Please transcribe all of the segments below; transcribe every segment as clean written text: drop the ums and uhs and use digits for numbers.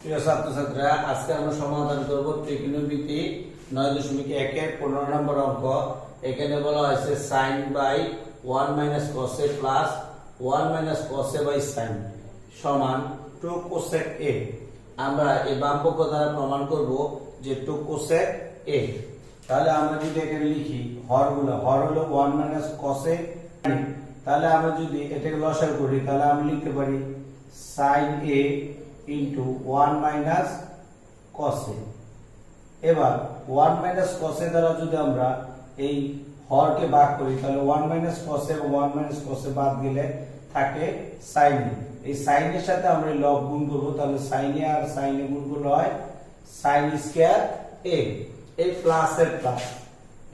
প্রিয় ছাত্রছাত্রীরা, আজকে আমরা সমাধান করব ত্রিকোণমিতি 9.1 এর 15 নম্বর অঙ্ক। এখানে বলা হয়েছে sin by 1 cos a plus 1 cos a by sin সমান 2 cosec a। আমরা এই বাম পক্ষ দ্বারা প্রমাণ করব যে 2 cosec a। তাহলে আমরা যদি এখানে লিখি হর হলো 1 cos a, তাহলে আমরা যদি এটাকে লসাগু করি তাহলে আমরা লিখতে পারি sin a into 1 cos a। এবার 1 cos a দ্বারা যদি আমরা এই হরকে ভাগ করি তাহলে 1 cos a এবং 1 cos a বাদ গেলে থাকে sin a। এই sin এর সাথে আমরা লব গুণ করব, তাহলে sin a R sin a গুণ করলে হয় sin স্কয়ার a, এই প্লাস এর প্লাস।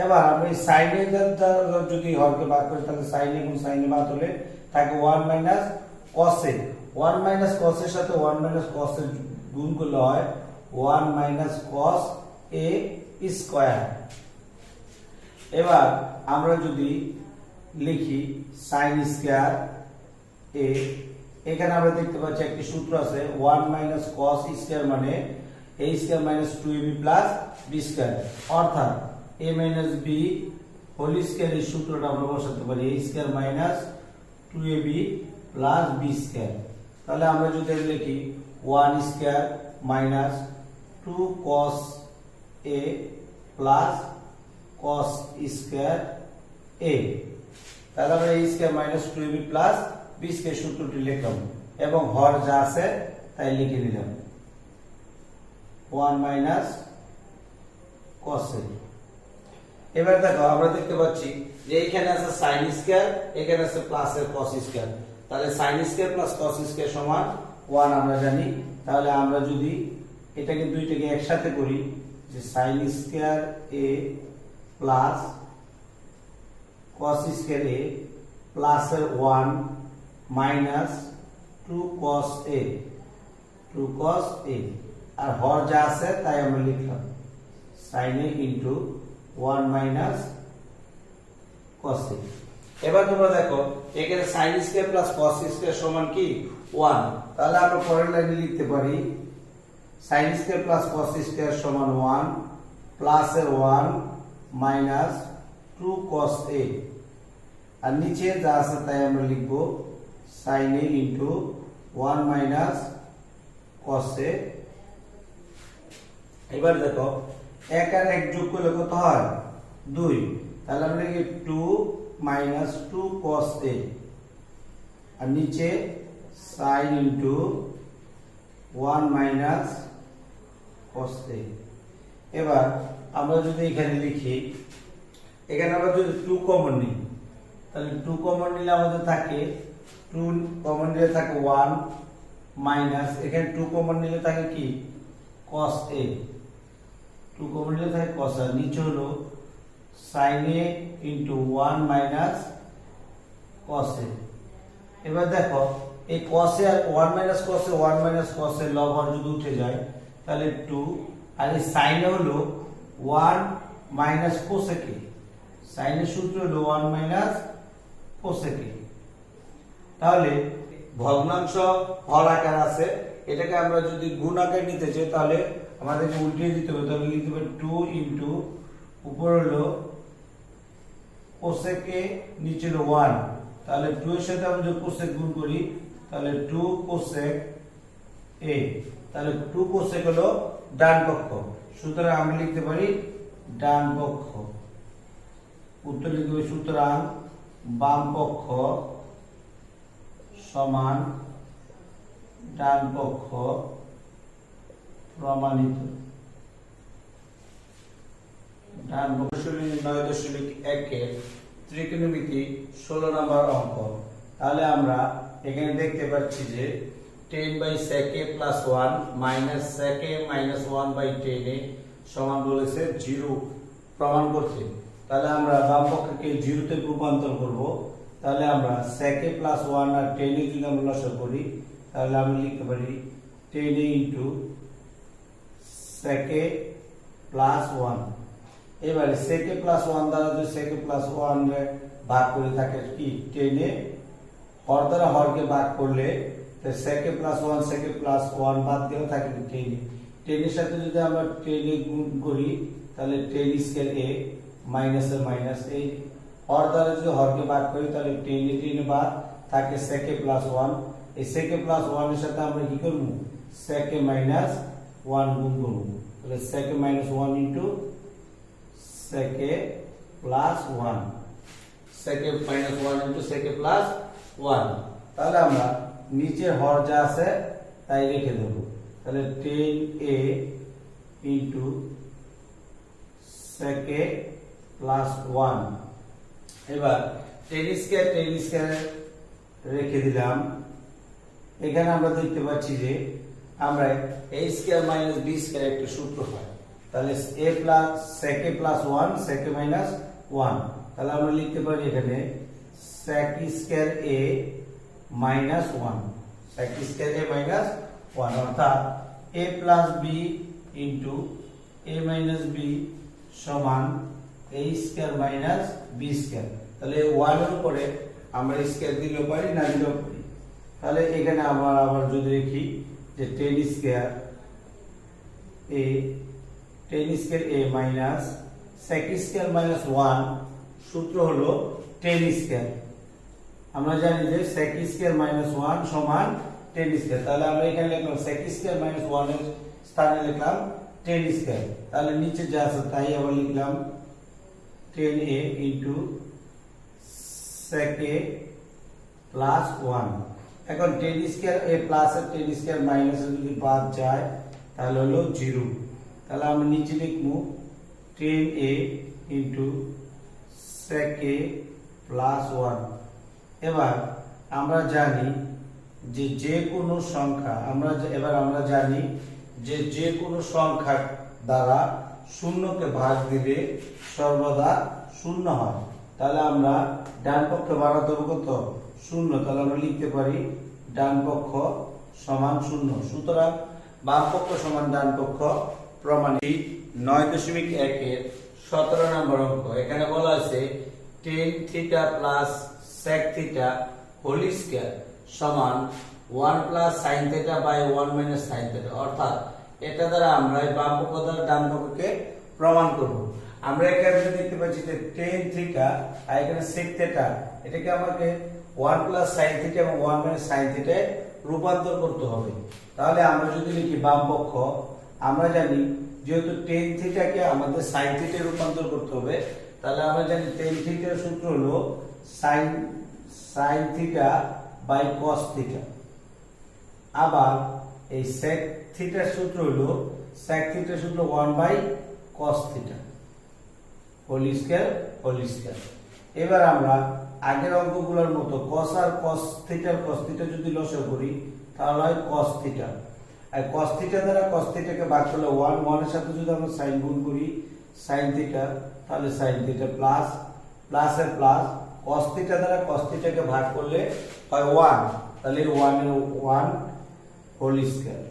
এবার আমরা এই sin a দ্বারা যদি হরকে ভাগ করি তাহলে sin a গুণ sin a বাদ হলে থাকে 1 cos a। 1 cos এর সাথে 1 cos এর গুণ করলে হয় 1 cos a স্কয়ার। এবার আমরা যদি লিখি sin স্কয়ার a, এখানে আমরা দেখতে পাচ্ছি একটি সূত্র আছে 1 cos স্কয়ার মানে a square minus 2ab plus b square, অর্থাৎ a minus b whole square. এই সূত্রটা আমরা বসাতে পারি a square minus 2ab plus b square. তাহলে আমরা যদি লিখি 1 square minus 2 cos a plus cos square a, তাহলে আমরা a square minus 2ab plus b square সূত্রটি লিখলাম এবং হর যা আছে তাই লিখে নিলাম 1 cos a। এবার দেখো আমরা দেখতে পাচ্ছি যে এখানে আছে sin স্কয়ার, এখানে আছে প্লাস এর cos স্কয়ার, তাহলে sin square plus cos square সমান 1 আমরা জানি। তাহলে আমরা যদি এটাকে দুইটাকে একসাথে করি যে sin square a plus cos square a plus এর 1 minus 2 cos a, 2 cos a, আর হর যা আছে তাই আমরা লিখলাম sin a into 1 cos a। এবার তোমরা দেখো এখানে sin square plus cos square সমান কি 1, তাহলে আমরা পরের লাইনে লিখতে পারি sin square plus cos square সমান 1 প্লাস এর 1 মাইনাস 2 cos a, আর নিচে যা আছে তাই আমরা লিখব sin a into 1 cos a। এবার দেখো 1 আর 1 যোগ করলে কত হয় 2, তাহলে আমরা লিখি 2 2 cos a, আর নিচে sin ইনটু 1 cos a। এবার আমরা যদি এখানে লিখি, এখানে আমরা যদি 2 কমন নিই তাহলে 2 কমন নিলে আমাদের থাকে 2 কমন নিলে থাকে 1 মাইনাস, এখানে 2 কমন নিলে থাকে কি cos a, 2 কমন নিলে থাকে cos a, নিচে হলো sin a into 1 cos a। এবার দেখো এই cos a R 1 cos a 1 cos a লব হর যদি উঠে যায় তাহলে 2, আর এই sin a হলো 1 cos a, sin এর সূত্র হলো 1 cos a। তাহলে ভগ্নাংশ হর আকার আছে, এটাকে আমরা যদি গুণ আকারে নিতে চাই তাহলে আমাদেরকে উল্টিয়ে দিতে হবে, তাহলে লিখতে হবে 2 ইনটু উপর হলো cosec a নিচে হলো 1, তাহলে 2 এর সাথে আমরা যদি cosec গুণ করি তাহলে 2 cosec a, তাহলে 2 cosec হলো ডান পক্ষ, সুতরাং আমরা লিখতে পারি ডান পক্ষ। উত্তর লিখতে হবে সুতরাং বাম পক্ষ সমান ডান পক্ষ প্রমাণিত। ডান পক্ষ 9.1 এর ত্রিকোণমিতি 16 নম্বর অঙ্ক। তাহলে আমরা এখানে দেখতে পাচ্ছি যে 10/sec a plus 1 minus sec a minus 1/10 a সমান বলেছে 0 প্রমাণ করতে। তাহলে আমরা বাম পক্ষকে 0 তে রূপান্তর করব, তাহলে আমরা sec a plus 1 R 10 a যদি আমরা লসাগু করি তাহলে আমরা লিখতে পারি 10 a into sec a plus 1। এবারে sec a plus 1 দ্বারা যদি sec a plus 1 রে ভাগ করে থাকে কি 10 a, হর দ্বারা হরকে ভাগ করলে তো সেকে প্লাস 1 সেকে প্লাস 1 বাদ দিলে থাকে 10 10 এর সাথে যদি আমরা 10 এ গুণ করি তাহলে 10 স্কয়ার a মাইনাস এর মাইনাস এই হর দ্বারা যদি হরকে ভাগ করি তাহলে 10 এ 10 বাদ থাকে সেকে প্লাস 1 এই সেকে প্লাস 1 এর সাথে আমরা কি করব সেকে মাইনাস 1 গুণ করব তাহলে সেকে মাইনাস 1 ইনটু সেকে প্লাস 1 সেকে মাইনাস 1 ইনটু সেকে প্লাস 1 তাহলে আমরা নিচে হর যা আছে তাই রেখে দেব তাহলে 10a ইনটু সেকে প্লাস 1 এবার 10 স্কয়ার রেখে দিলাম এখানে আমরা দেখতে পাচ্ছি যে আমরা a square minus b square একটা সূত্র হয় তাহলে a প্লাস সেকে প্লাস 1 সেকে মাইনাস 1 তাহলে আমরা লিখতে পারি এখানে sec square a minus 1 sec square a minus 1 অর্থাৎ a plus b into a minus b সমান a square minus b square তাহলে 1 এর উপরে আমরা স্কয়ার দিলেও পারি না দিলেও পারি তাহলে এখানে আমরা আবার যদি দেখি যে 10 square a minus sec square minus 1 সূত্র হলো 10 স্কয়ার আমরা জানি যে sec স্কয়ার মাইনাস 1 সমান 10 স্কয়ার তাহলে আমরা এখানে লিখলাম sec স্কয়ার মাইনাস 1 এর স্থানে লিখলাম 10 স্কয়ার তাহলে নিচে যা আছে তাই আবার লিখলাম 10a into sec a plus 1 এখন 10 স্কয়ার a প্লাস আর 10 স্কয়ার মাইনাস যদি বাদ যায় তাহলে হলো 0 তাহলে আমরা নিচে লিখব 10a into sec a plus 1 এবার আমরা জানি যে যে কোনো সংখ্যা আমরা জানি যে যে কোনো সংখ্যা দ্বারা শূন্যকে ভাগ দিলে সর্বদা শূন্য হয় তাহলে আমরা ডান পক্ষে বাড়াতে হবে কত শূন্য তাহলে আমরা লিখতে পারি ডান পক্ষ সমান শূন্য সুতরাং বাম পক্ষ সমান ডান পক্ষ প্রমাণিত 9.1 এর 17 নম্বর অঙ্ক এখানে বলা আছে tan theta plus sec theta whole square সমান 1 plus sin theta by 1 minus sin theta অর্থাৎ এটা দ্বারা আমরা বাম পক্ষ দ্বারা ডান পক্ষকে প্রমাণ করব আমরা এখানে দেখতে পাচ্ছি যে tan থিটা আর এখানে sec থিটা এটাকে আমাকে 1 প্লাস sin থিটা এবং 1 মাইনাস sin থিটা রূপান্তর করতে হবে তাহলে আমরা যদি লিখি বাম পক্ষ আমরা জানি যেহেতু tan থিটাকে আমাদের sin থিটা রূপান্তর করতে হবে তাহলে আমরা জানি tan থিটার সূত্র হলো sin theta by cos theta আবার এই sec থিটার সূত্র হলো sec থিটার সূত্র 1 by cos theta whole square এবার আমরা আগের অঙ্কগুলোর মতো cos আর cos থিটা যদি লসাগু করি তাহলে হয় cos থিটা আর cos থিটা দ্বারা cos থিটাকে ভাগ করলে 1 এর সাথে যদি আমরা sin গুণ করি sin থিটা তাহলে sin থিটা প্লাস এর প্লাস cos থিটা দ্বারা cos থিটাকে ভাগ করলে হয় 1 তাহলে 1 এর 1 হোল স্কয়ার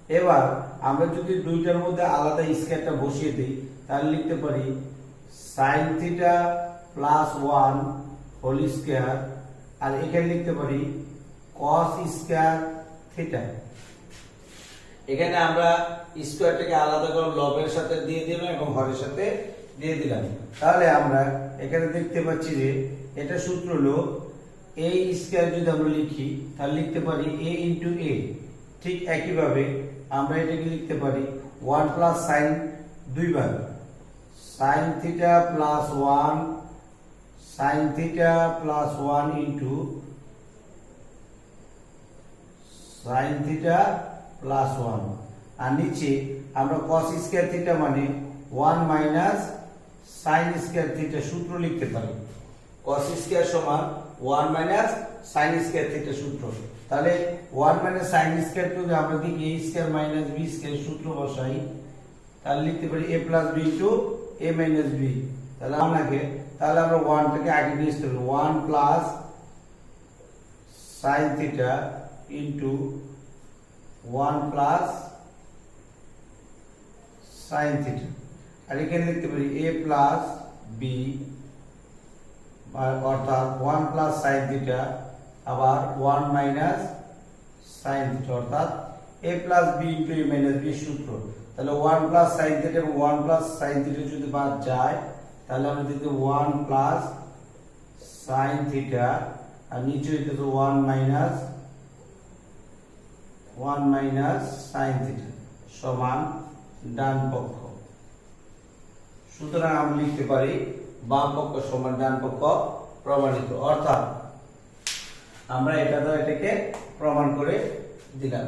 এবার আমরা যদি দুইটার মধ্যে আলাদা স্কয়ারটা বসিয়ে দেই তাহলে লিখতে পারি sin theta plus 1 whole square আর এখানে লিখতে পারি cos স্কয়ার থিটা এখানে আমরা স্কয়ারটাকে আলাদা করে লবের সাথে দিয়ে দিলাম এবং হরের সাথে দিয়ে দিলাম তাহলে আমরা এখানে দেখতে পাচ্ছি যে এটা সূত্র হলো a স্কয়ার যদি আমরা লিখি তাহলে লিখতে পারি a ইনটু a ঠিক একই ভাবে আমরা এটাকে লিখতে পারি 1 প্লাস sin দুইবার sin theta plus 1 sin theta plus 1 into sin theta plus 1 আর নিচে আমরা cos স্কয়ার থিটা মানে 1 মাইনাস sin স্কয়ার থিটা সূত্র লিখতে পারি cos স্কয়ার সমান 1 মাইনাস sin স্কয়ার থিটা সূত্র তাহলে 1 মাইনাস sin স্কয়ার তো আমরা দেখি a square minus b square সূত্র বসাই তাহলে লিখতে পারি a plus b into a minus b তাহলে আমরা 1 টাকে আগে নিয়ে আসতে হবে 1 plus sin theta into 1 plus sin theta আর এখানে লিখতে পারি a প্লাস b অর্থাৎ 1 প্লাস sin থিটা আবার 1 মাইনাস sin থিটা, অর্থাৎ a plus b into a minus b সূত্র। তাহলে 1 প্লাস sin থিটা এবং 1 প্লাস sin থিটা যদি বাদ যায় তাহলে আমরা দিতে 1 প্লাস sin থিটা আর নিচে হইতেছে 1 মাইনাস sin থিটা সমান ডান পক্ষ। সুতরাং আমরা লিখতে পারি বাম পক্ষ সমান ডান পক্ষ প্রমাণিত, অর্থাৎ আমরা এটা দ্বারা এটাকে প্রমাণ করে দিলাম।